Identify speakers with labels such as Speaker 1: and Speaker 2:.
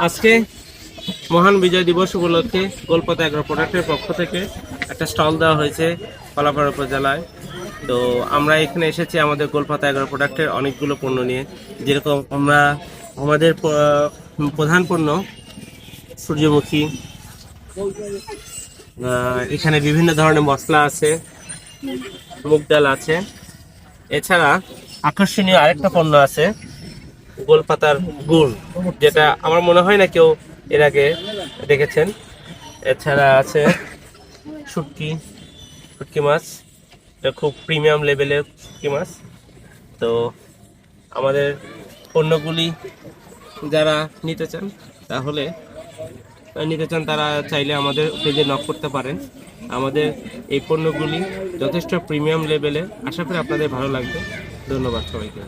Speaker 1: আজকে মহান বিজয় দিবস উপলক্ষে গোলপাতা এগ্রো প্রোডাক্টের পক্ষ থেকে একটা স্টল দেওয়া হয়েছে কলাপাড়া উপজেলায়। তো আমরা এখানে এসেছি আমাদের গোলপাতা এগ্রো প্রোডাক্টের অনেকগুলো পণ্য নিয়ে, যেরকম আমরা আমাদের প্রধান পণ্য সূর্যমুখী, এখানে বিভিন্ন ধরনের মশলা আছে, মুগ ডাল আছে। এছাড়া আকর্ষণীয় আরেকটা পণ্য আছে গোলপাতার গুড়, যেটা আমার মনে হয় না কেউ এর আগে দেখেছেন। এছাড়া আছে শুটকি মাছ, এটা খুব প্রিমিয়াম লেভেলের শুটকি মাছ। তো আমাদের পণ্যগুলি যারা নিতে চান তারা চাইলে আমাদের পেজে নক করতে পারেন। আমাদের এই পণ্যগুলি যথেষ্ট প্রিমিয়াম লেভেলে, আশা করি আপনাদের ভালো লাগবে। ধন্যবাদ সবাইকে।